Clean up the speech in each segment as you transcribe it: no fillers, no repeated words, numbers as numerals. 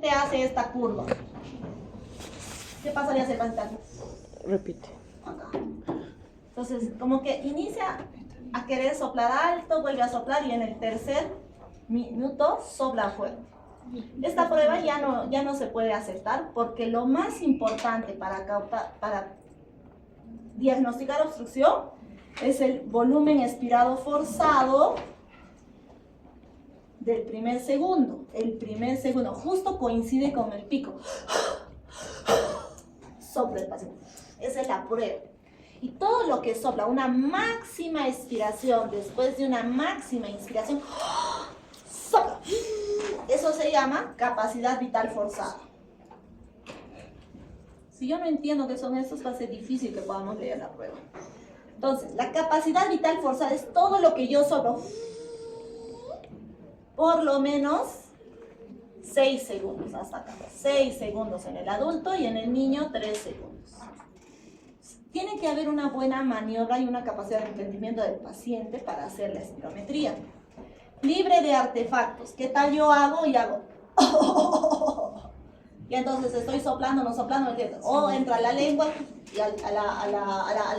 hace esta curva. ¿Qué pasaría si el paciente hace? Repite. Acá. Entonces, como que inicia a querer soplar alto, vuelve a soplar y en el tercer minuto sopla fuerte. Esta prueba ya no se puede aceptar porque lo más importante para diagnosticar obstrucción es el volumen expirado forzado del primer segundo. El primer segundo justo coincide con el pico. Sopla el paciente. Esa es la prueba. Y todo lo que sopla, una máxima expiración después de una máxima inspiración, sopla. Eso se llama capacidad vital forzada. Si yo no entiendo qué son estos, va a ser difícil que podamos leer la prueba. Entonces, la capacidad vital forzada es todo lo que yo soplo por lo menos 6 segundos hasta acá. 6 segundos en el adulto y en el niño 3 segundos. Tiene que haber una buena maniobra y una capacidad de entendimiento del paciente para hacer la espirometría. Libre de artefactos. ¿Qué tal yo hago? Y hago. Y entonces estoy soplando, no soplando, ¿entiendes? O entra la lengua y a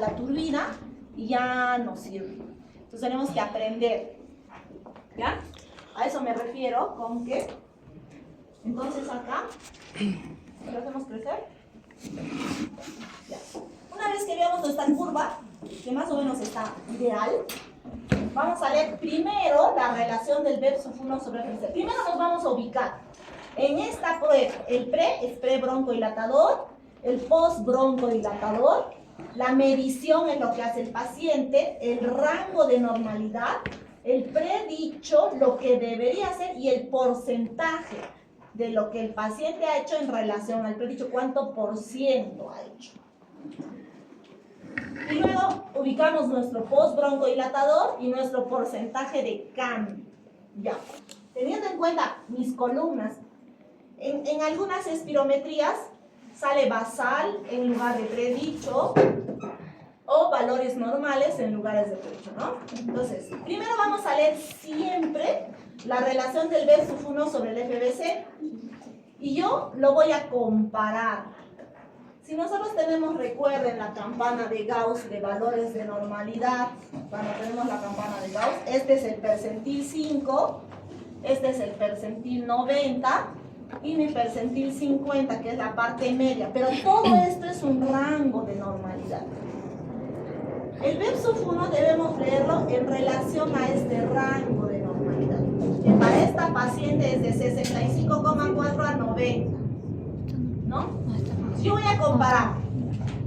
la turbina y ya no sirve. Entonces tenemos que aprender. ¿Ya? A eso me refiero con que. Entonces acá, ¿lo hacemos crecer? Ya. Una vez que veamos nuestra curva, que más o menos está ideal, vamos a leer primero la relación del verbo sub 1 sobre el FBC. Primero nos vamos a ubicar en esta prueba. El pre es pre-broncodilatador, el post-broncodilatador, la medición es lo que hace el paciente, el rango de normalidad, el predicho, lo que debería hacer y el porcentaje de lo que el paciente ha hecho en relación al predicho, cuánto por ciento ha hecho. Y luego ubicamos nuestro post-broncodilatador y nuestro porcentaje de cambio. Ya. Teniendo en cuenta mis columnas, en algunas espirometrías sale basal en lugar de predicho o valores normales en lugares de predicho, ¿no? Entonces, primero vamos a leer siempre la relación del B sub 1 sobre el FBC y yo lo voy a comparar. Si nosotros tenemos, recuerden la campana de Gauss de valores de normalidad, cuando tenemos la campana de Gauss, este es el percentil 5, este es el percentil 90 y mi percentil 50, que es la parte media, pero todo esto es un rango de normalidad. El BEP sub 1 debemos leerlo en relación a este rango de normalidad, que para esta paciente es de 65,4 a 90, ¿no? Yo voy a comparar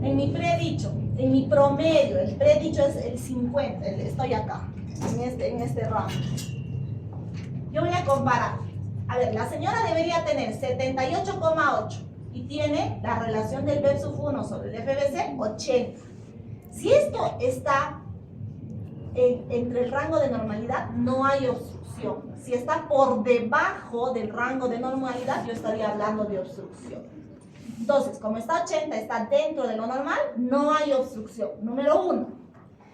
en mi predicho, en mi promedio, el predicho es el 50, estoy acá, en este rango. Yo voy a comparar. A ver, la señora debería tener 78,8 y tiene la relación del BEP sub 1 sobre el FBC 80. Si esto está entre el rango de normalidad, no hay obstrucción. Si está por debajo del rango de normalidad, yo estaría hablando de obstrucción. Entonces, como está 80, está dentro de lo normal, no hay obstrucción. Número 1.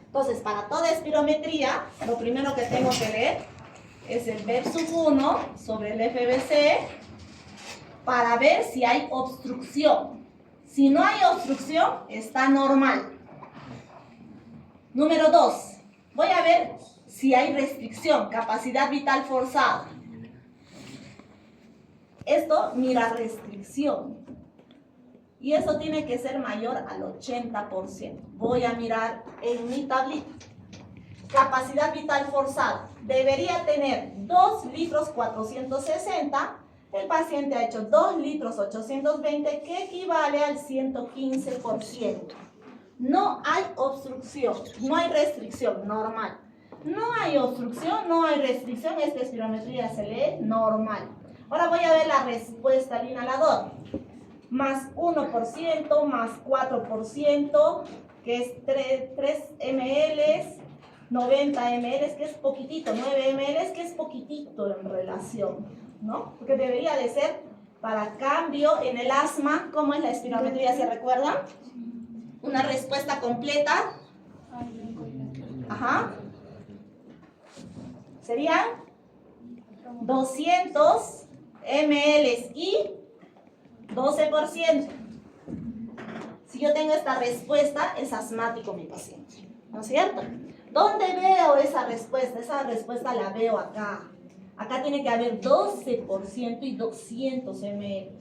Entonces, para toda espirometría, lo primero que tengo que leer es el BEP sub 1 sobre el FBC para ver si hay obstrucción. Si no hay obstrucción, está normal. Número 2. Voy a ver si hay restricción, capacidad vital forzada. Esto mira restricción. Y eso tiene que ser mayor al 80%. Voy a mirar en mi tablita. Capacidad vital forzada. Debería tener 2 litros 460. El paciente ha hecho 2 litros 820, que equivale al 115%. No hay obstrucción, no hay restricción, normal. No hay obstrucción, no hay restricción. Esta espirometría se lee normal. Ahora voy a ver la respuesta al inhalador. Más 1%, más 4%, que es 3 ml, 90 ml, que es poquitito, 9 ml, que es poquitito en relación, ¿no? Porque debería de ser para cambio en el asma. ¿Cómo es la espirometría? ¿Se recuerdan? Una respuesta completa. Ajá. Serían 200 ml y 12%. Si yo tengo esta respuesta, es asmático mi paciente, ¿no es cierto? ¿Dónde veo esa respuesta? Esa respuesta la veo acá. Acá tiene que haber 12% y 200 ml.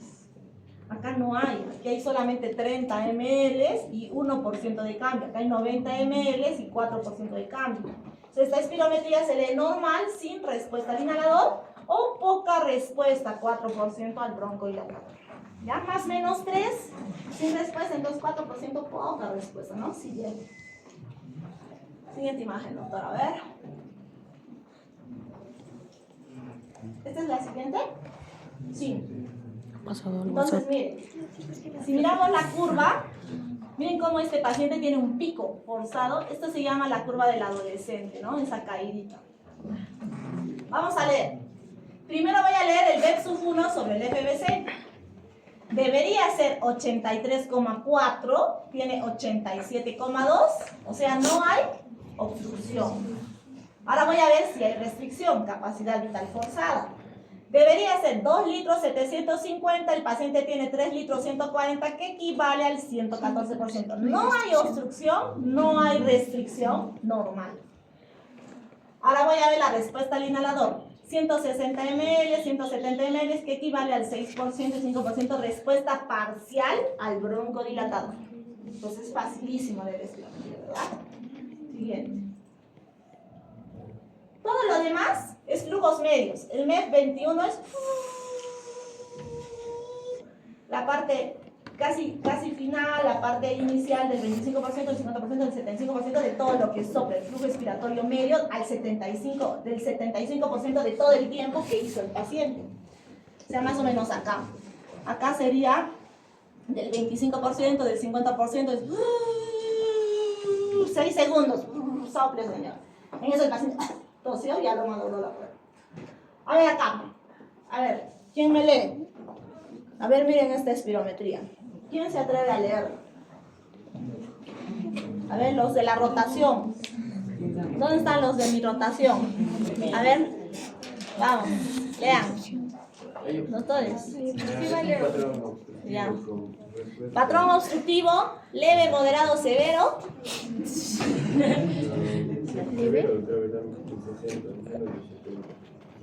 Acá no hay, aquí hay solamente 30 ml y 1% de cambio. Acá hay 90 ml y 4% de cambio. Entonces, esta espirometría se lee normal, sin respuesta al inhalador, o poca respuesta, 4% al broncodilatador. ¿Ya? Más menos 3, sin respuesta, entonces 4% poca respuesta, ¿no? Siguiente. Siguiente imagen, doctor, a ver. ¿Esta es la siguiente? Sí. Entonces, miren, si miramos la curva, miren cómo este paciente tiene un pico forzado. Esto se llama la curva del adolescente, ¿no? Esa caídita. Vamos a leer. Primero voy a leer el BEP-1 sobre el FBC. Debería ser 83,4, tiene 87,2, o sea, no hay obstrucción. Ahora voy a ver si hay restricción, capacidad vital forzada. Debería ser 2 litros 750, el paciente tiene 3 litros 140, que equivale al 114%. No hay obstrucción, no hay restricción, normal. Ahora voy a ver la respuesta al inhalador. 160 ml, 170 ml, que equivale al 6% y 5% respuesta parcial al broncodilatador. Entonces es facilísimo de decir, ¿verdad? Siguiente. Todo lo demás es flujos medios. El MEF21 es la parte casi final, la parte inicial del 25%, del 50%, del 75% de todo lo que sopla el flujo expiratorio medio al 75% de todo el tiempo que hizo el paciente. O sea, más o menos acá. Acá sería del 25%, del 50%, es 6 segundos. Sople, señor. En eso el paciente tosió y ya lo mandó la prueba. A ver acá. A ver, ¿quién me lee? A ver, miren esta espirometría. ¿Quién se atreve a leer? A ver, los de la rotación. ¿Dónde están los de mi rotación? A ver, vamos, lean. Doctores. Ya. Patrón obstructivo, leve, moderado, severo.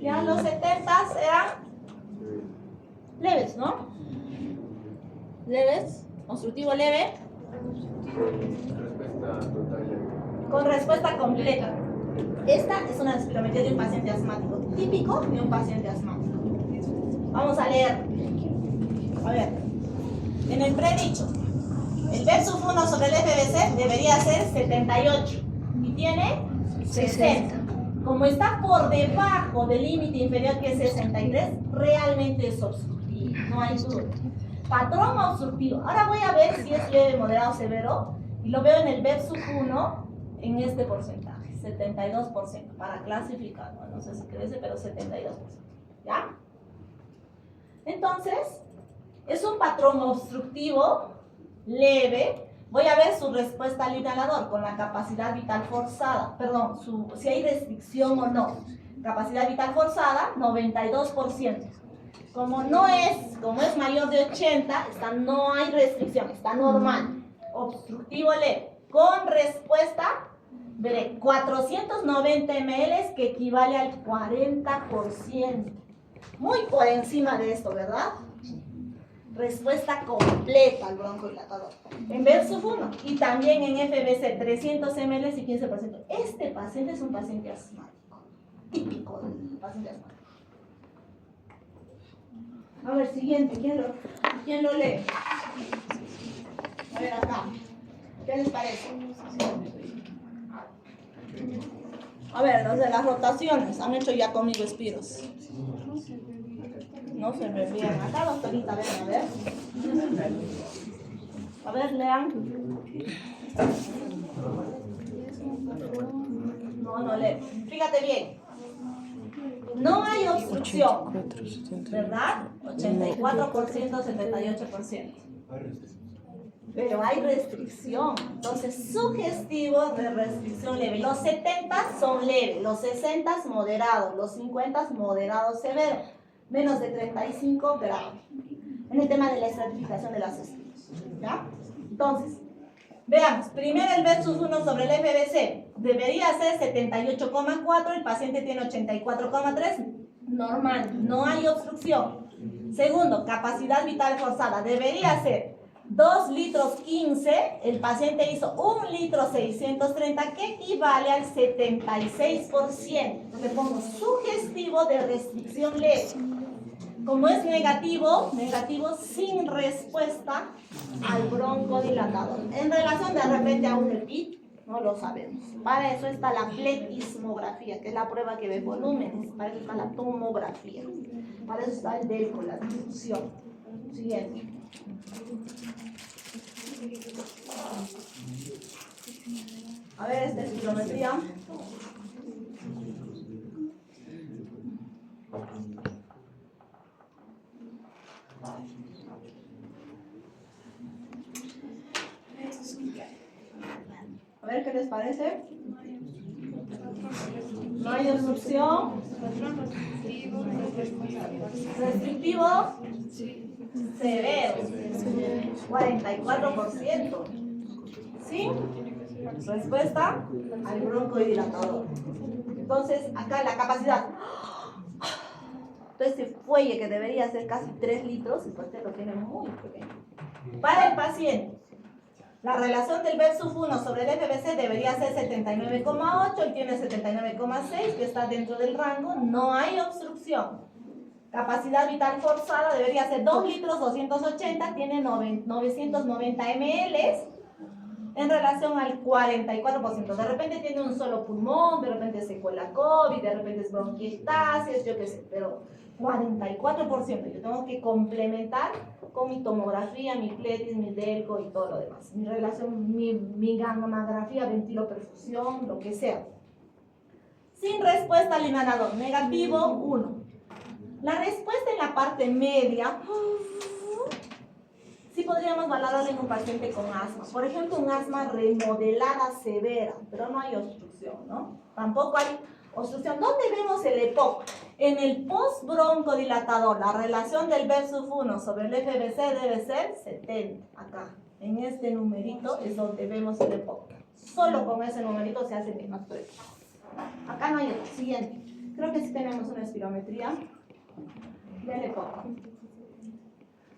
Ya, los 70 eran leves, ¿no? Leves, obstructivo leve. Con respuesta completa. Esta es una espirometría de un paciente asmático, típico de un paciente asmático. Vamos a leer. A ver, en el predicho, el BEP-1 sobre el FBC debería ser 78 y tiene 60. Como está por debajo del límite inferior que es 63, realmente es obstructivo, no hay duda. Patrón obstructivo. Ahora voy a ver si es leve, moderado, severo, y lo veo en el BEP-1 en este porcentaje, 72%, para clasificarlo. No sé si crece, pero 72%. ¿Ya? Entonces, es un patrón obstructivo leve. Voy a ver su respuesta al inhalador con la capacidad vital forzada. Perdón, si hay restricción o no. Capacidad vital forzada, 92%. Como es mayor de 80, no hay restricción, está normal. Obstructivo leve. Con respuesta, veré, 490 ml, que equivale al 40%. Muy por encima de esto, ¿verdad? Respuesta completa al broncodilatador. En BEP-1 y también en FBC, 300 ml y 15%. Este paciente es un paciente asmático, típico del paciente asmático. A ver, siguiente, ¿quién lo lee? A ver acá, ¿qué les parece? A ver, los de las rotaciones, han hecho ya conmigo espiros. No se me olviden. Acá doctorita, ven a ver. A ver, lean. No lee. Fíjate bien. No hay obstrucción, ¿verdad? 84%, 78%. Pero hay restricción. Entonces, sugestivo de restricción leve. Los 70 son leves, los 60 moderados, los 50 moderados severos. Menos de 35 grados. En el tema de la estratificación de las espinas, ¿ya? Entonces, veamos, primero el versus 1 sobre el FBC debería ser 78,4, el paciente tiene 84,3, normal, no hay obstrucción. Segundo, capacidad vital forzada, debería ser 2 litros 15, el paciente hizo 1 litro 630, que equivale al 76%. Le pongo sugestivo de restricción leve. Como es negativo sin respuesta al broncodilatador. En relación de repente a un EPI, no lo sabemos. Para eso está la pletismografía, que es la prueba que ve volúmenes. Para eso está la tomografía. Para eso está el DELCO, la difusión. Siguiente. A ver, esta es espirometría. A ver qué les parece. No hay obstrucción. Restrictivo. Severo. 44%. ¿Sí? Respuesta al broncodilatador. Entonces, acá la capacidad. Entonces, este fuelle que debería ser casi 3 litros, y usted lo tiene muy pequeño. Para el paciente, la relación del versus 1 sobre el FBC debería ser 79,8, él tiene 79,6, que está dentro del rango, no hay obstrucción. Capacidad vital forzada debería ser 2 litros 280, tiene 990 ml en relación al 44%. De repente tiene un solo pulmón, de repente secuela COVID, de repente es bronquiectasis, yo qué sé, pero 44%. Yo tengo que complementar con mi tomografía, mi pletis, mi DELCO y todo lo demás. Mi relación, mi gammagrafía, ventiloperfusión, lo que sea. Sin respuesta al inhalador, negativo 1. La respuesta en la parte media, sí podríamos valorarla en un paciente con asma. Por ejemplo, un asma remodelada severa, pero no hay obstrucción, ¿no? Tampoco hay obstrucción. ¿Dónde vemos el EPOC? En el postbroncodilatador, la relación del versus 1 sobre el FBC debe ser 70. Acá, en este numerito es donde vemos el EPOC. Solo con ese numerito se hace mismas pruebas. Acá no hay otro. Siguiente. Creo que sí tenemos una espirometría del EPOC.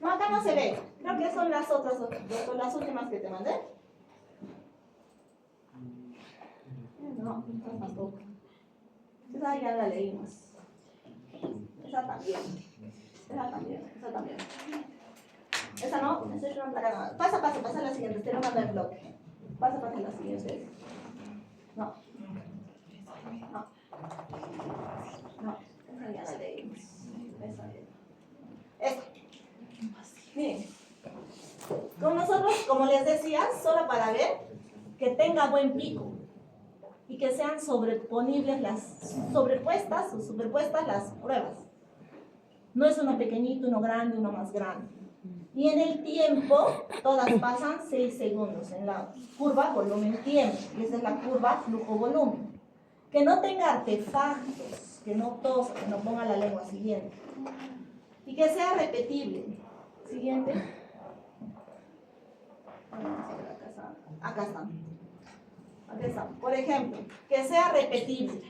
No, acá no se ve. Creo que son las otras, son las últimas que te mandé. No, esa tampoco. Esa ya la leímos. Esa también. Esa también. Esa también. Esa no, esa es una. Pasa a la siguiente. Te lo mando en bloque. Pasa a la siguiente. No. No. No, esa ya la leímos. Esa bien. Esta. Miren, con nosotros, como les decía, solo para ver que tenga buen pico y que sean superpuestas las pruebas. No es uno pequeñito, uno grande, uno más grande. Y en el tiempo, todas pasan 6 segundos en la curva volumen-tiempo. Y esa es la curva flujo-volumen. Que no tenga artefactos, que no tosa, que no ponga la lengua siguiente. Y que sea repetible. Siguiente. Acá está. Por ejemplo, que sea repetible.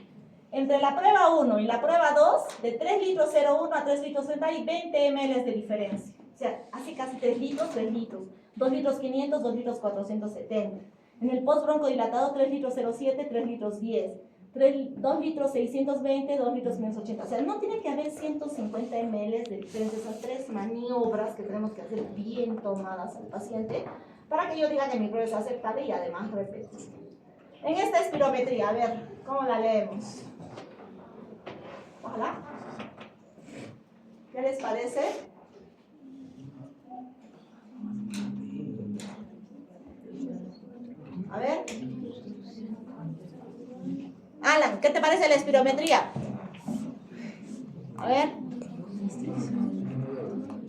Entre la prueba 1 y la prueba 2, de 3 litros 0,1 a 3 litros 30 hay 20 ml de diferencia. O sea, hace casi 3 litros, 3 litros. 2 litros 500, 2 litros 470. En el postbroncodilatado 3 litros 0,7, 3 litros 10. 2 litros 620, 2 litros 580. O sea, no tiene que haber 150 ml de diferencia. Esas 3 maniobras que tenemos que hacer bien tomadas al paciente para que yo diga que mi prueba es aceptable y además repetir. En esta espirometría, a ver, ¿cómo la leemos? Ojalá. ¿Qué les parece? A ver. Alan, ¿qué te parece la espirometría? A ver.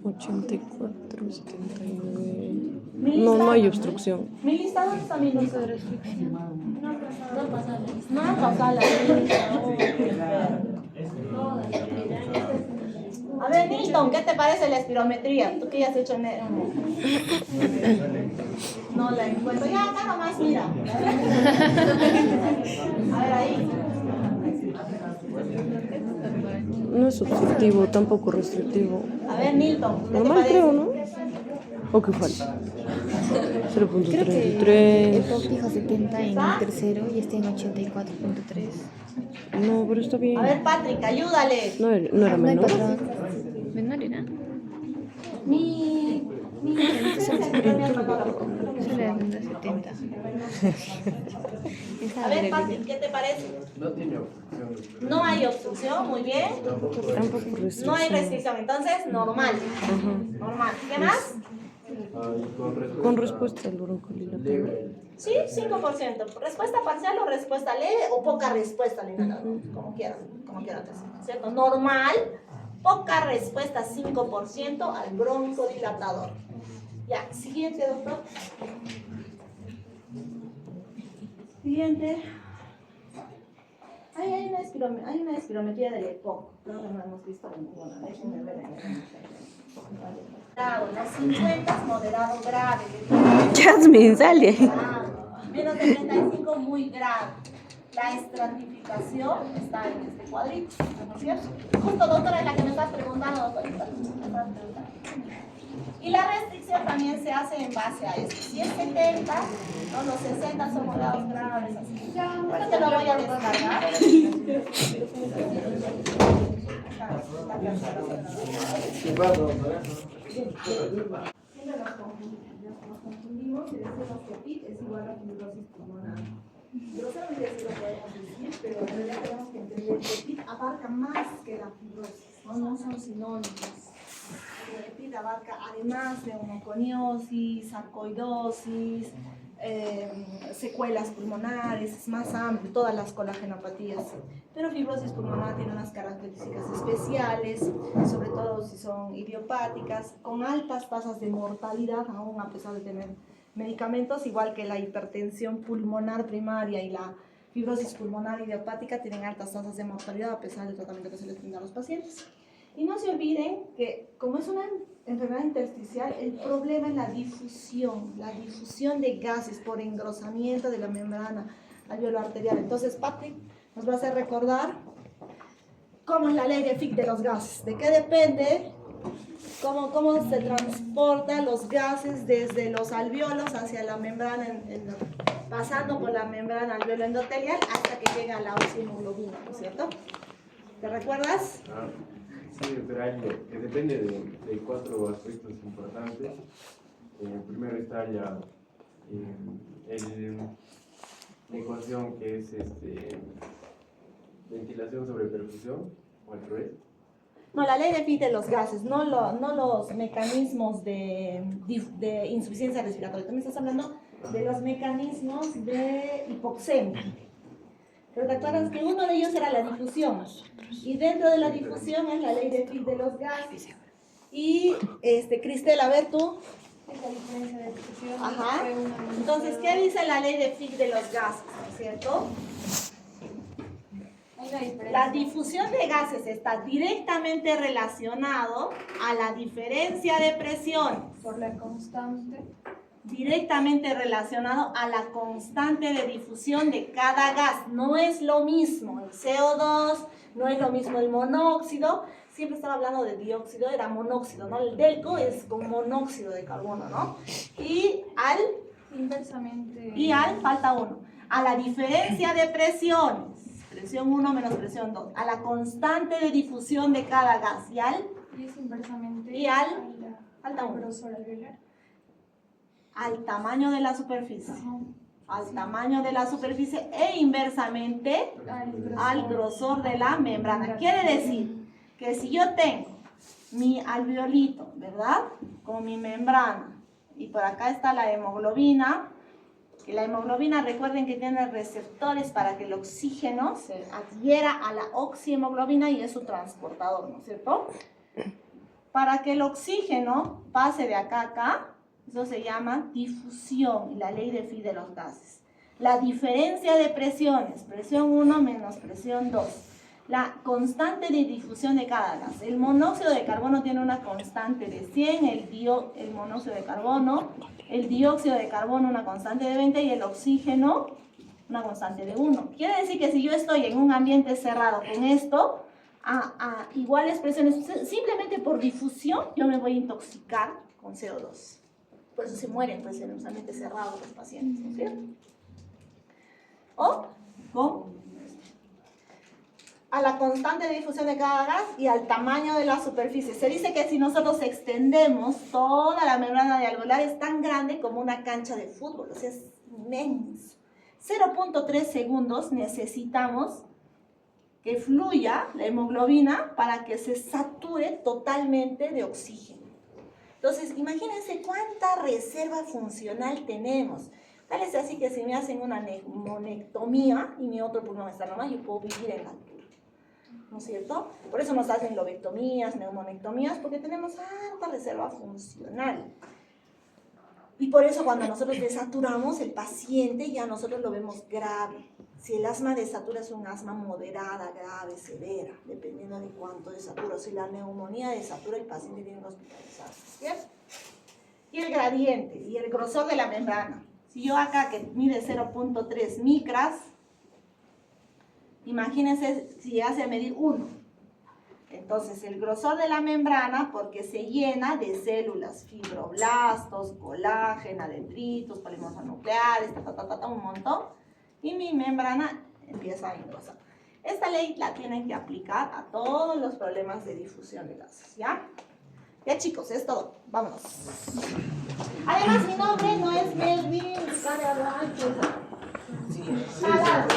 84, 79. No hay obstrucción. Mi lista, ¿dónde está mi lista de restricción? No han pasado la lista. A ver, Nilton, ¿qué te parece la espirometría? Tú que ya has hecho no la encuentro. Ya, acá nomás, mira. A ver, ahí. No es obstructivo, tampoco restrictivo. A ver, Nilton, ¿qué te Normal parece? creo, ¿no? ¿O qué falta? Creo que el 0.33. POC dijo 70 en el tercero y está en 84.3. No, pero está bien. A ver, Patrick, ayúdale. No era, no era No hay menor. patrón. Menor era. Mi licencia de dermatólogo. Solo era de 70. A ver, Patrick, ¿qué te parece? No tiene obstrucción. No hay obstrucción, muy bien. Tampoco restricción. No hay restricción, entonces normal. Normal. ¿Qué más? Con respuesta al broncodilatador. Sí, 5%. Respuesta parcial o respuesta leve o poca respuesta al inhalador, como quieran decir, ¿cierto? Normal, poca respuesta, 5% al broncodilatador. Ya, siguiente, doctor. Siguiente. Hay una espirometría del EPOC. Creo que no hemos visto ninguna. Déjenme ver. Los 50 moderado grave. Jasmine, sale. Menos de 35 muy grave. La estratificación está en este cuadrito, ¿no es cierto? Justo, doctora, es la que me estás preguntando, doctorita. Y la restricción también se hace en base a esto. Si es 70, ¿no? Los 60 son moderados graves, así. Bueno, te lo voy a descargar. Siempre nos confundimos y decimos que PIT es igual a fibrosis pulmonar. Grosamente sí lo podemos decir, pero en realidad tenemos que entender que PIT abarca más que la fibrosis, no son sinónimos. El PIT abarca además de oncoconiosis, sarcoidosis, secuelas pulmonares, es más amplio, todas las colagenopatías. Pero fibrosis pulmonar tiene unas características especiales, sobre todo si son idiopáticas, con altas tasas de mortalidad, aún a pesar de tener medicamentos, igual que la hipertensión pulmonar primaria y la fibrosis pulmonar idiopática tienen altas tasas de mortalidad a pesar del tratamiento que se les brinda a los pacientes. Y no se olviden que como es una enfermedad intersticial, el problema es la difusión de gases por engrosamiento de la membrana alveolo-arterial. Entonces, Patrick nos va a hacer recordar cómo es la ley de Fick de los gases, de qué depende, cómo se transportan los gases desde los alveolos hacia la membrana, pasando por la membrana alveolo-endotelial hasta que llega a la oxihemoglobina, ¿no es cierto? ¿Te recuerdas? Sí, pero que depende de 4 aspectos importantes. Primero está ya la ecuación que es ventilación sobre perfusión, o al revés. No, la ley de Fick de los gases, no los mecanismos de insuficiencia respiratoria. También estás hablando de los mecanismos de hipoxemia. Pero te acuerdas que uno de ellos era la difusión. Y dentro de la difusión es la ley de Fick de los gases. Y, Cristel, a ver tú. Es la diferencia de difusión. Ajá. Entonces, ¿qué dice la ley de Fick de los gases? ¿No es cierto? Hay una diferencia. La difusión de gases está directamente relacionado a la diferencia de presión. Por la constante. Directamente relacionado a la constante de difusión de cada gas. No es lo mismo el CO2, no es lo mismo el monóxido. Siempre estaba hablando de dióxido, era monóxido, ¿no? El delco es con monóxido de carbono, ¿no? Y falta uno. A la diferencia de presiones, presión 1 menos presión 2, a la constante de difusión de cada gas. Y es inversamente falta uno. grosor alveolar. Al tamaño de la superficie. Al tamaño de la superficie e inversamente al grosor de la membrana. Quiere decir que si yo tengo mi alveolito, ¿verdad? Con mi membrana y por acá está la hemoglobina, que la hemoglobina, recuerden que tiene receptores para que el oxígeno se adhiera a la oxihemoglobina y es su transportador, ¿no es cierto? Para que el oxígeno pase de acá a acá, eso se llama difusión y la ley de Fick de los gases. La diferencia de presiones, presión 1 menos presión 2. la constante de difusión de cada gas. El monóxido de carbono tiene una constante de 100, el monóxido de carbono, el dióxido de carbono una constante de 20 y el oxígeno una constante de 1. Quiere decir que si yo estoy en un ambiente cerrado con esto, a iguales presiones, simplemente por difusión, yo me voy a intoxicar con CO2. Por eso se mueren pues, en un ambiente cerrado los pacientes, ¿no es cierto? O con a la constante de difusión de cada gas y al tamaño de la superficie. Se dice que si nosotros extendemos toda la membrana de alveolar es tan grande como una cancha de fútbol, o sea, es inmenso. 0.3 segundos necesitamos que fluya la hemoglobina para que se sature totalmente de oxígeno. Entonces, imagínense cuánta reserva funcional tenemos. Tal es así que si me hacen una neumonectomía y mi otro pulmón está normal, yo puedo vivir en la altura. ¿No es cierto? Por eso nos hacen lobectomías, neumonectomías, porque tenemos alta reserva funcional. Y por eso cuando nosotros desaturamos, el paciente ya nosotros lo vemos grave. Si el asma desatura es un asma moderada, grave, severa, dependiendo de cuánto desatura. Si la neumonía desatura, el paciente tiene que hospitalizarse, ¿cierto? Y el gradiente, y el grosor de la membrana. Si yo acá que mide 0.3 micras, imagínense si llegase a medir 1. Entonces, el grosor de la membrana, porque se llena de células, fibroblastos, colágeno, dendritos, polimorfonucleares, un montón, y mi membrana empieza a engrosar. Esta ley la tienen que aplicar a todos los problemas de difusión de gases, ¿ya? Ya chicos, es todo. Vámonos. Además, mi nombre no es Melvin Ricardo Blanco. Nada.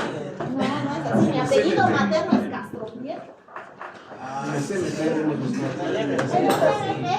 No es así. Mi apellido materno es Castro, ¿bien? Ah, ese me